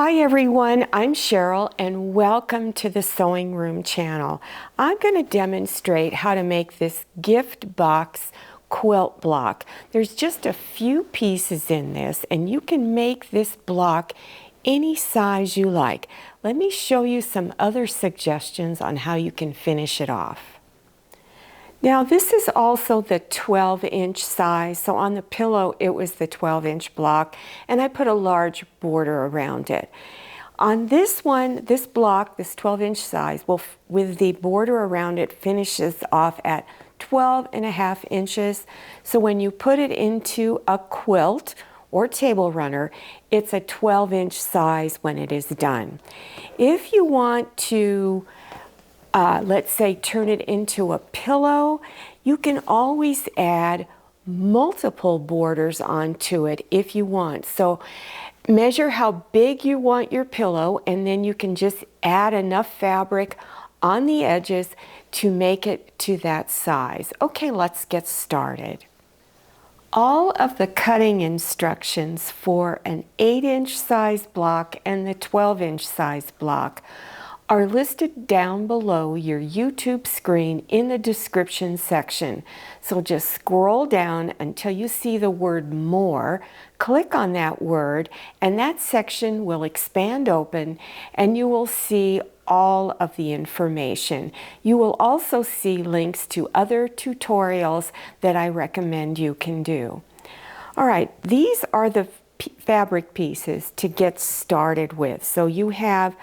Hi everyone, I'm Cheryl and welcome to the Sewing Room channel. I'm going to demonstrate how to make this gift box quilt block. There's just a few pieces in this and you can make this block any size you like. Let me show you some other suggestions on how you can finish it off. Now this is also the 12-inch size, so on the pillow it was the 12-inch block and I put a large border around it. On this one, this block, this 12-inch size, with the border around it finishes off at 12.5 inches. So when you put it into a quilt or table runner, it's a 12-inch size when it is done. If you want to let's say turn it into a pillow, you can always add multiple borders onto it if you want. So measure how big you want your pillow and then you can just add enough fabric on the edges to make it to that size. Okay, let's get started. All of the cutting instructions for an 8-inch size block and the 12-inch size block are listed down below your YouTube screen in the description section. So just scroll down until you see the word more, click on that word, and that section will expand open and you will see all of the information. You will also see links to other tutorials that I recommend you can do. All right, these are the fabric pieces to get started with. So you have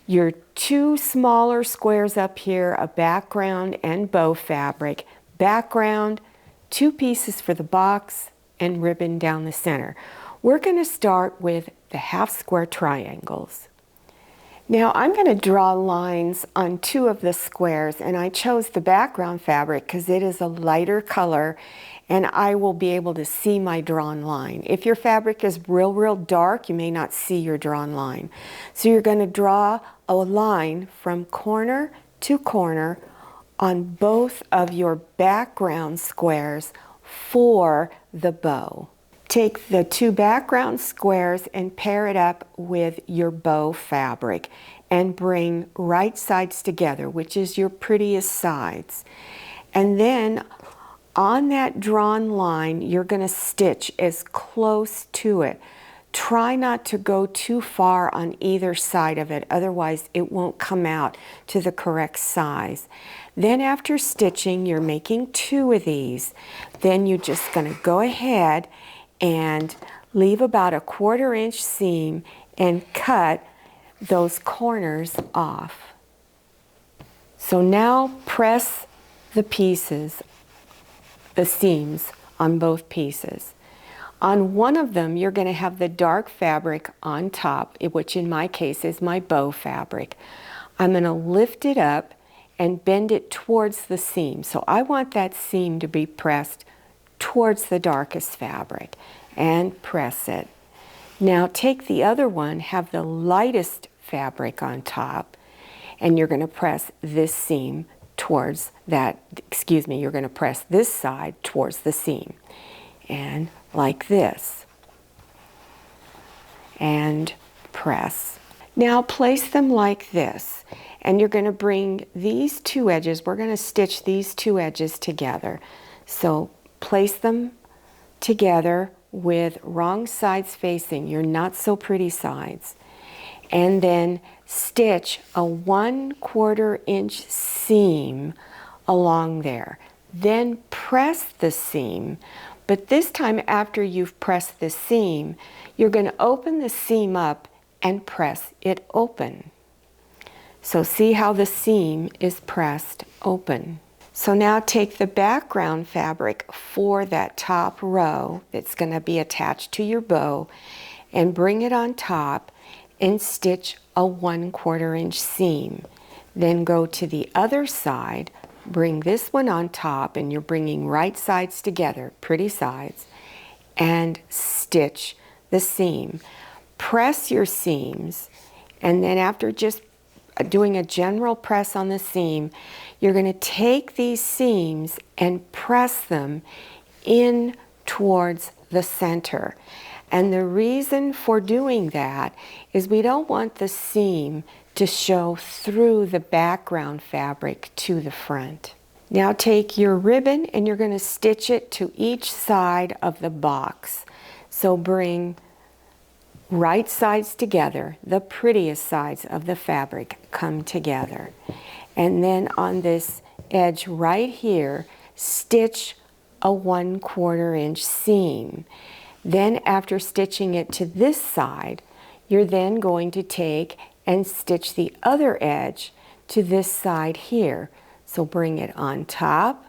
your two smaller squares up here, a background and bow fabric. Background, two pieces for the box, and ribbon down the center. We're going to start with the half square triangles. Now I'm going to draw lines on two of the squares, and I chose the background fabric because it is a lighter color and I will be able to see my drawn line. If your fabric is real dark, you may not see your drawn line. So you're going to draw a line from corner to corner on both of your background squares for the bow. Take the two background squares and pair it up with your bow fabric and bring right sides together, which is your prettiest sides. And then on that drawn line, you're going to stitch as close to it. Try not to go too far on either side of it, otherwise it won't come out to the correct size. Then after stitching, you're making two of these. Then you're just going to go ahead and leave about a 1/4 inch seam and cut those corners off. So now press the pieces, the seams on both pieces. On one of them, you're going to have the dark fabric on top, which in my case is my bow fabric. I'm going to lift it up and bend it towards the seam. So I want that seam to be pressed towards the darkest fabric and press it. Now take the other one, have the lightest fabric on top, and you're going to press this seam towards that, you're going to press this side towards the seam. And like this. And press. Now place them like this. And you're going to bring these two edges, we're going to stitch these two edges together. So place them together with wrong sides facing, your not so pretty sides. And then stitch a 1/4 inch seam along there. Then press the seam, but this time after you've pressed the seam, you're going to open the seam up and press it open. So see how the seam is pressed open. So now take the background fabric for that top row that's going to be attached to your bow and bring it on top and stitch a 1/4 inch seam. Then go to the other side, bring this one on top, and you're bringing right sides together, pretty sides, and stitch the seam. Press your seams, and then after just doing a general press on the seam, you're going to take these seams and press them in towards the center. And the reason for doing that is we don't want the seam to show through the background fabric to the front. Now take your ribbon and you're going to stitch it to each side of the box. So bring right sides together, the prettiest sides of the fabric come together. And then on this edge right here, stitch a 1/4 inch seam. Then after stitching it to this side, you're then going to take and stitch the other edge to this side here. So bring it on top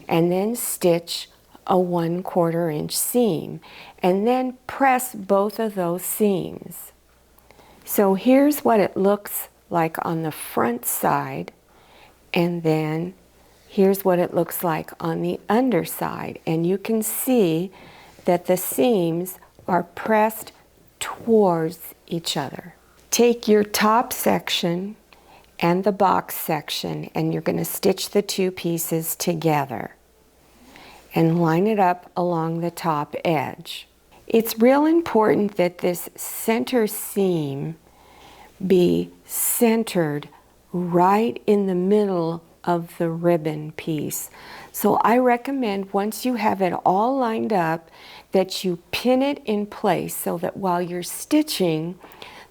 and then stitch a 1/4 inch seam and then press both of those seams. So here's what it looks like on the front side, and then here's what it looks like on the underside. And you can see that the seams are pressed towards each other. Take your top section and the box section and you're going to stitch the two pieces together and line it up along the top edge. It's real important that this center seam be centered right in the middle of the ribbon piece. So I recommend once you have it all lined up that you pin it in place so that while you're stitching,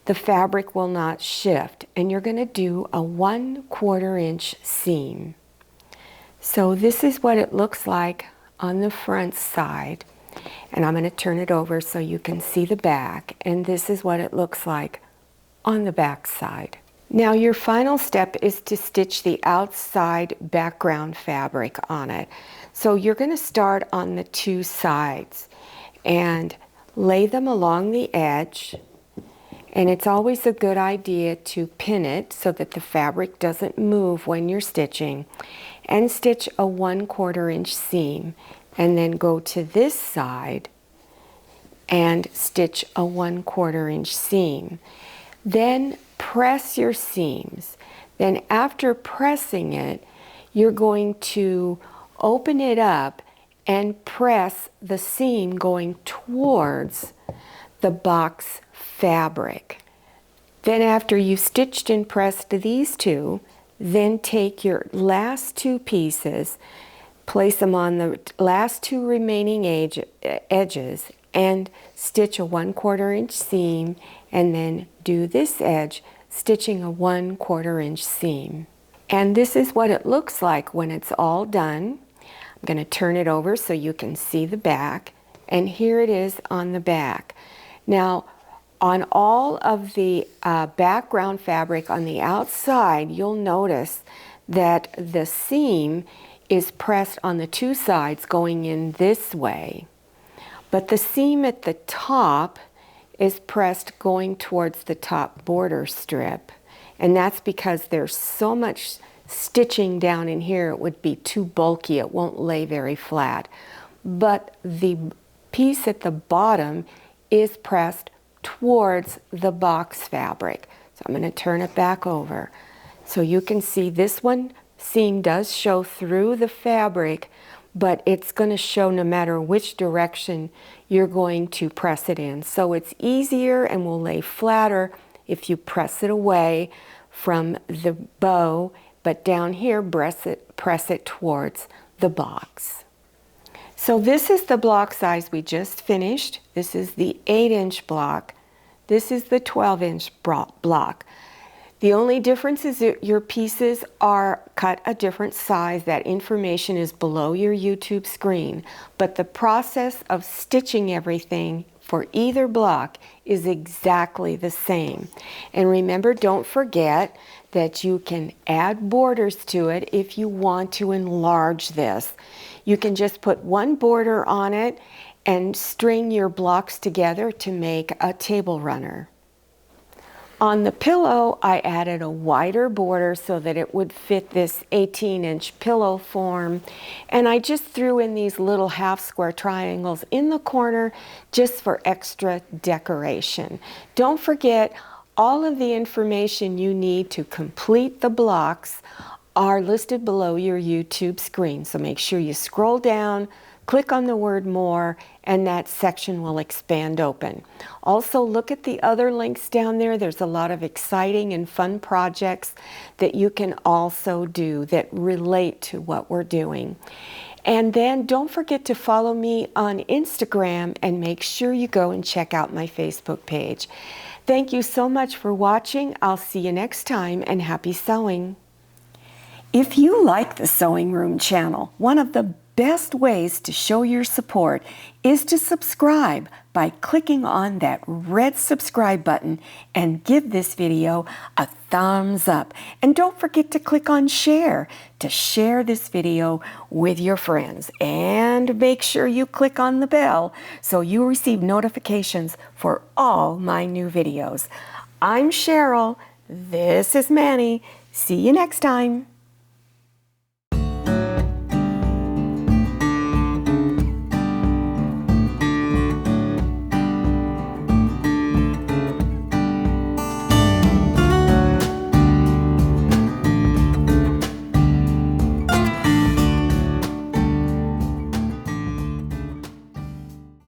the fabric will not shift. And you're going to do a 1/4 inch seam. So this is what it looks like on the front side. And I'm going to turn it over so you can see the back. And this is what it looks like on the back side. Now your final step is to stitch the outside background fabric on it. So you're going to start on the two sides and lay them along the edge. And it's always a good idea to pin it so that the fabric doesn't move when you're stitching, and stitch a 1/4 inch seam, and then go to this side and stitch a 1/4 inch seam. Then press your seams. Then after pressing it, you're going to open it up and press the seam going towards the box fabric. Then after you've stitched and pressed these two, then take your last two pieces, place them on the last two remaining edges and stitch a 1/4 inch seam, and then do this edge stitching a 1/4 inch seam. And this is what it looks like when it's all done. I'm going to turn it over so you can see the back, and here it is on the back. Now on all of the background fabric on the outside, you'll notice that the seam is pressed on the two sides going in this way. But the seam at the top is pressed going towards the top border strip. And that's because there's so much stitching down in here, it would be too bulky. It won't lay very flat. But the piece at the bottom is pressed towards the box fabric. So I'm going to turn it back over. So you can see this one seam does show through the fabric, but it's going to show no matter which direction you're going to press it in. So it's easier and will lay flatter if you press it away from the bow, but down here press it towards the box. So this is the block size we just finished. This is the 8-inch block. This is the 12-inch block. The only difference is that your pieces are cut a different size. That information is below your YouTube screen. But the process of stitching everything for either block is exactly the same. And remember, don't forget that you can add borders to it if you want to enlarge this. You can just put one border on it and string your blocks together to make a table runner. On the pillow, I added a wider border so that it would fit this 18-inch pillow form. And I just threw in these little half square triangles in the corner just for extra decoration. Don't forget, all of the information you need to complete the blocks are listed below your YouTube screen. So make sure you scroll down click on the word more and that section will expand open. Also, look at the other links down there. There's a lot of exciting and fun projects that you can also do that relate to what we're doing. And then don't forget to follow me on Instagram and make sure you go and check out my Facebook page. Thank you so much for watching. I'll see you next time, and happy sewing. If you like the Sewing Room channel, one of the best ways to show your support is to subscribe by clicking on that red subscribe button and give this video a thumbs up. And don't forget to click on share to share this video with your friends. And make sure you click on the bell so you receive notifications for all my new videos. I'm Cheryl. This is Manny. See you next time.